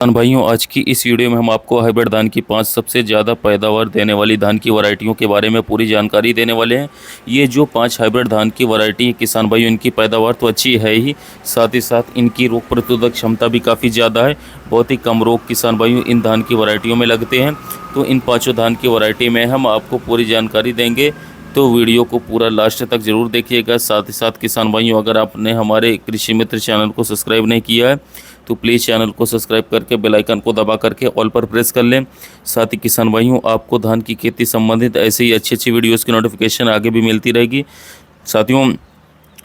किसान भाइयों, आज की इस वीडियो में हम आपको हाइब्रिड धान की 5 सबसे ज़्यादा पैदावार देने वाली धान की वैरायटियों के बारे में पूरी जानकारी देने वाले हैं। ये जो 5 हाइब्रिड धान की वैरायटी है किसान भाइयों, इनकी पैदावार तो अच्छी है ही, साथ ही साथ इनकी रोग प्रतिरोधक क्षमता भी काफ़ी ज़्यादा है। बहुत ही कम रोग किसान भाइयों इन धान की वैरायटियों में लगते हैं। तो इन पाँचों धान की वैरायटी में हम आपको पूरी जानकारी देंगे, तो वीडियो को पूरा लास्ट तक ज़रूर देखिएगा। साथ ही साथ किसान भाइयों, अगर आपने हमारे कृषि मित्र चैनल को सब्सक्राइब नहीं किया है तो प्लीज़ चैनल को सब्सक्राइब करके बेल आइकन को दबा करके ऑल पर प्रेस कर लें। साथ ही किसान भाइयों, आपको धान की खेती संबंधित ऐसे ही अच्छी अच्छी वीडियोज़ की नोटिफिकेशन आगे भी मिलती रहेगी। साथियों,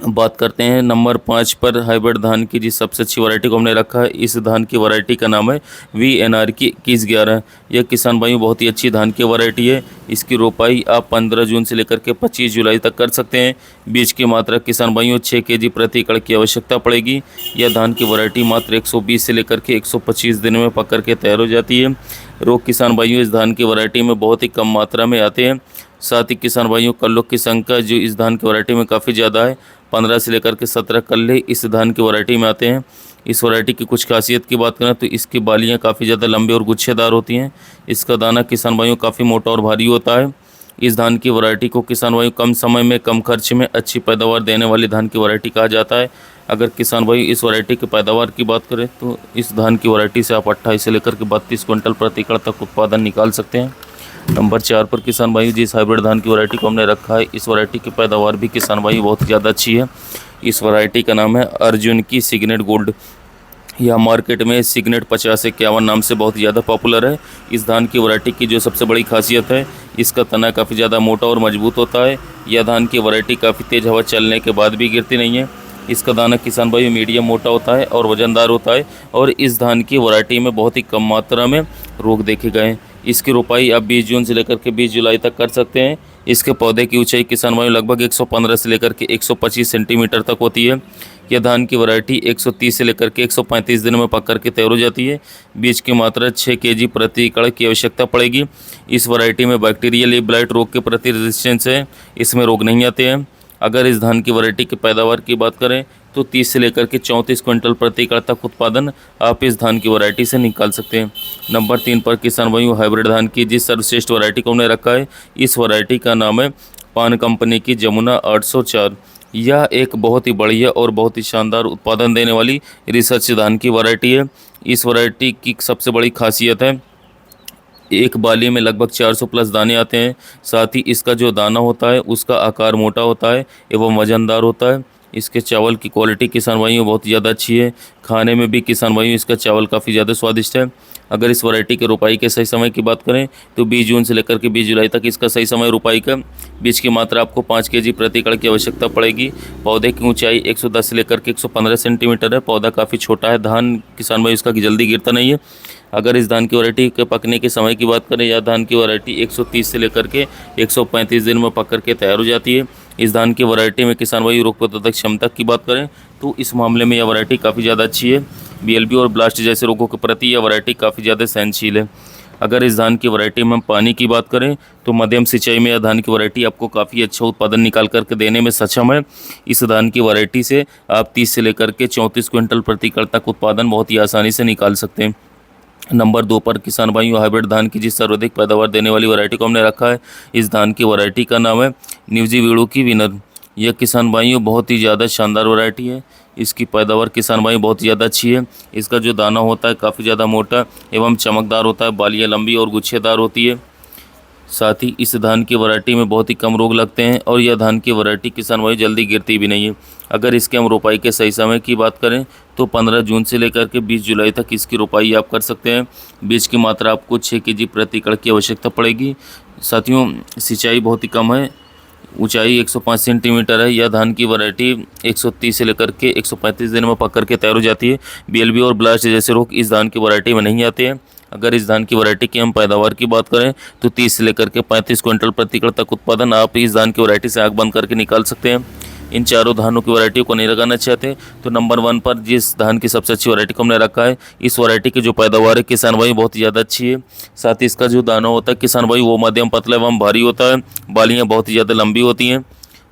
बात करते हैं नंबर 5 पर हाइब्रिड धान की जिस सबसे अच्छी वैरायटी को हमने रखा है। इस धान की वैरायटी का नाम है VNR की 2111। यह किसान भाइयों बहुत ही अच्छी धान की वैरायटी है। इसकी रोपाई आप 15 जून से लेकर के 25 जुलाई तक कर सकते हैं। बीज की मात्रा किसान भाइयों 6 kg प्रति एकड़ की आवश्यकता पड़ेगी। यह धान की वैरायटी मात्र 120 से लेकर के 125 दिन में पक कर के तैयार हो जाती है। रोग किसान भाइयों इस धान की वैरायटी में बहुत ही कम मात्रा में आते हैं। साथ ही किसान भाइयों, कल्लों की संख्या जो इस धान की वैरायटी में काफ़ी ज़्यादा है। 15 से लेकर के 17 कल्ले इस धान की वैरायटी में आते हैं। इस वैरायटी की कुछ खासियत की बात करें तो इसकी बालियां काफ़ी ज़्यादा लंबी और गुच्छेदार होती हैं। इसका दाना किसान भाइयों काफ़ी मोटा और भारी होता है। इस धान की वैरायटी को किसान भाइयों कम समय में कम खर्च में अच्छी पैदावार देने वाली धान की वैरायटी कहा जाता है। अगर किसान भाई इस वैरायटी की पैदावार की बात करें तो इस धान की वैरायटी से आप 28 से लेकर के 32 क्विंटल प्रति एकड़ तक उत्पादन निकाल सकते हैं। नंबर 4 पर किसान भाई जिस हाइब्रिड धान की वैरायटी को हमने रखा है, इस वैरायटी की पैदावार भी किसान भाई बहुत ज़्यादा अच्छी है। इस वैरायटी का नाम है अर्जुन की सिग्नेट गोल्ड। यह मार्केट में सिग्नेट 5051 नाम से बहुत ज़्यादा पॉपुलर है। इस धान की वैरायटी की जो सबसे बड़ी खासियत है, इसका तना काफ़ी ज़्यादा मोटा और मजबूत होता है। यह धान की वैरायटी काफ़ी तेज़ हवा चलने के बाद भी गिरती नहीं है। इसका दाना किसान भाई मीडियम मोटा होता है और वज़नदार होता है। और इस धान की वैरायटी में बहुत ही कम मात्रा में रोग देखे गए हैं। इसकी रोपाई आप 20 जून से लेकर के 20 जुलाई तक कर सकते हैं। इसके पौधे की ऊंचाई किसान भाई लगभग 115 से लेकर के 125 सेंटीमीटर तक होती है। यह धान की वैरायटी 130 से लेकर के 135 दिन में पक कर के तैयार हो जाती है। बीज की मात्रा 6 kg प्रति एकड़ की आवश्यकता पड़ेगी। इस वैरायटी में बैक्टीरियल लीफ ब्लाइट रोग के प्रति रेजिस्टेंस है, इसमें रोग नहीं आते हैं। अगर इस धान की वैरायटी की पैदावार की बात करें तो 30 से लेकर के 34 क्विंटल प्रति एकड़ तक उत्पादन आप इस धान की वैरायटी से निकाल सकते हैं। नंबर 3 पर किसान भाइयों हाइब्रिड धान की जिस सर्वश्रेष्ठ वैरायटी को हमने रखा है, इस वैरायटी का नाम है पान कंपनी की जमुना 804। यह एक बहुत ही बढ़िया और बहुत ही शानदार उत्पादन देने वाली रिसर्च धान की वैरायटी है। इस वैरायटी की सबसे बड़ी खासियत है, एक बाली में लगभग 400 प्लस दाने आते हैं। साथ ही इसका जो दाना होता है उसका आकार मोटा होता है एवं वजनदार होता है। इसके चावल की क्वालिटी किसान भाइयों बहुत ज़्यादा अच्छी है। खाने में भी किसान भाइयों इसका चावल काफ़ी ज़्यादा स्वादिष्ट है। अगर इस वैरायटी के रोपाई के सही समय की बात करें तो 20 जून से लेकर के 20 जुलाई तक इसका सही समय रोपाई का। बीज की मात्रा आपको 5 kg प्रति एकड़ की आवश्यकता पड़ेगी। पौधे की ऊंचाई 110 से लेकर के 115 सेंटीमीटर है। पौधा काफ़ी छोटा है। धान किसान भाई इसका जल्दी गिरता नहीं है। अगर इस धान की वैरायटी के पकने के समय की बात करें, या धान की वैरायटी 130 से लेकर के 135 दिन में पक कर के तैयार हो जाती है। इस धान की वैरायटी में किसान भाई रोग प्रतिरोधक क्षमता की बात करें तो इस मामले में यह वैरायटी काफ़ी ज़्यादा अच्छी है। BLB और ब्लास्ट जैसे रोगों के प्रति यह वैरायटी काफ़ी ज़्यादा सहनशील है। अगर इस धान की वैरायटी में हम पानी की बात करें तो मध्यम सिंचाई में यह धान की वैरायटी आपको काफ़ी अच्छा उत्पादन निकाल करके देने में सक्षम है। इस धान की वैरायटी से आप 30 से लेकर के 34 क्विंटल प्रति एकड़ तक उत्पादन बहुत ही आसानी से निकाल सकते हैं। नंबर 2 पर किसान भाइयों हाइब्रिड धान की जिस सर्वाधिक पैदावार देने वाली वैरायटी को हमने रखा है, इस धान की वैरायटी का नाम है न्यूजी वीड़ू की विनर। यह किसान भाइयों बहुत ही ज़्यादा शानदार वैरायटी है। इसकी पैदावार किसान भाई बहुत ज़्यादा अच्छी है। इसका जो दाना होता है काफ़ी ज़्यादा मोटा एवं चमकदार होता है। बालियाँ लंबी और गुच्छेदार होती है। साथ ही इस धान की वैरायटी में बहुत ही कम रोग लगते हैं और यह धान की वैरायटी किसान भाई जल्दी गिरती भी नहीं है। अगर इसके हम रोपाई के सही समय की बात करें तो 15 जून से लेकर के 20 जुलाई तक इसकी रोपाई आप कर सकते हैं। बीज की मात्रा आपको 6 kg प्रति एकड़ की आवश्यकता पड़ेगी। साथियों, सिंचाई बहुत ही कम है। ऊंचाई 105 सेंटीमीटर है। यह धान की वैरायटी 130 से लेकर के 135 दिन में पक कर के तैयार हो जाती है। BLB और ब्लास्ट जैसे रोग इस धान की वैरायटी में नहीं आते हैं। अगर इस धान की वैरायटी की हम पैदावार की बात करें तो 30 से लेकर के 35 क्विंटल प्रति एकड़ तक उत्पादन आप इस धान की वैरायटी से आँख बंद करके निकाल सकते हैं। इन चारों धानों की वैरायटी को नहीं लगाना चाहते तो नंबर 1 पर जिस धान की सबसे अच्छी वैरायटी को हमने रखा है, इस वैरायटी की जो पैदावार है किसान भाई बहुत ज़्यादा अच्छी है। साथ ही इसका जो दाना होता है किसान भाई वो मध्यम पतला एवं भारी होता है। बालियाँ बहुत ही ज़्यादा लंबी होती हैं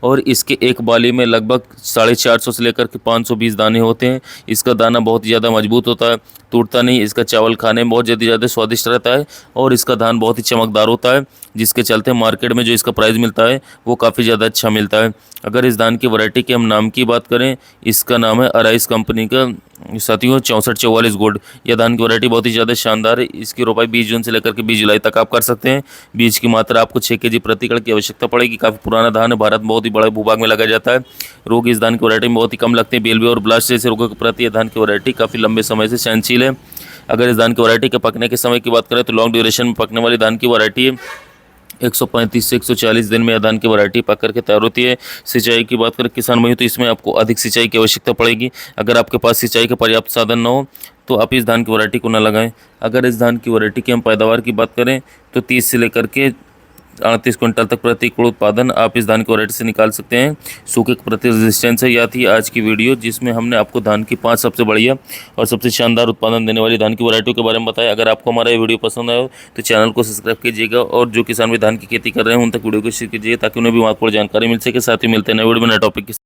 और इसके एक बाली में लगभग 450 से लेकर के 520 दाने होते हैं। इसका दाना बहुत ज़्यादा मजबूत होता है। टूटता नहीं। इसका चावल खाने में बहुत ज़्यादा स्वादिष्ट रहता है और इसका धान बहुत ही चमकदार होता है, जिसके चलते मार्केट में जो इसका प्राइस मिलता है वो काफ़ी ज़्यादा अच्छा मिलता है। अगर इस धान की वैरायटी के हम नाम की बात करें, इसका नाम है अराइस कंपनी का साथियों 6444 गोल्ड। यह धान की वैरायटी बहुत ही ज़्यादा शानदार है। इसकी रोपाई 20 जून से लेकर के 20 जुलाई तक आप कर सकते हैं। बीज की मात्रा आपको 6 kg प्रति एकड़ की आवश्यकता पड़ेगी। काफ़ी पुराना धान है, भारत में बहुत ही बड़े भूभाग में लगाया जाता है। रोग इस धान की वैरायटी में बहुत ही कम लगते हैं। बेलवे और ब्लास्ट जैसे रोगों के प्रति यह धान की वैरायटी काफ़ी लंबे समय से सहनशील है। अगर इस धान की वैरायटी के पकने के समय की बात करें तो लॉन्ग ड्यूरेशन में पकने वाली धान की वैरायटी है। 135 से 140 दिन में यह धान की वैरायटी पक करके तैयार होती है। सिंचाई की बात करें किसान भाइयों, तो इसमें आपको अधिक सिंचाई की आवश्यकता पड़ेगी। अगर आपके पास सिंचाई के पर्याप्त साधन न हो तो आप इस धान की वैरायटी को न लगाएं। अगर इस धान की वैरायटी की हम पैदावार की बात करें तो 30 से लेकर के 38 क्विंटल तक प्रति एकड़ उत्पादन आप इस धान की वैरायटी से निकाल सकते हैं। सूखे के प्रति रेजिस्टेंस है। यह थी आज की वीडियो, जिसमें हमने आपको धान की 5 सबसे बढ़िया और सबसे शानदार उत्पादन देने वाली धान की वैरायटियों के बारे में बताया। अगर आपको हमारा ये वीडियो पसंद आया तो चैनल को सब्सक्राइब कीजिएगा और जो किसान भी धान की खेती कर रहे हैं उन तक वीडियो को शेयर कीजिए ताकि उन्हें भी महत्वपूर्ण जानकारी मिल सके। साथ ही मिलते हैं नए वीडियो में नए टॉपिक के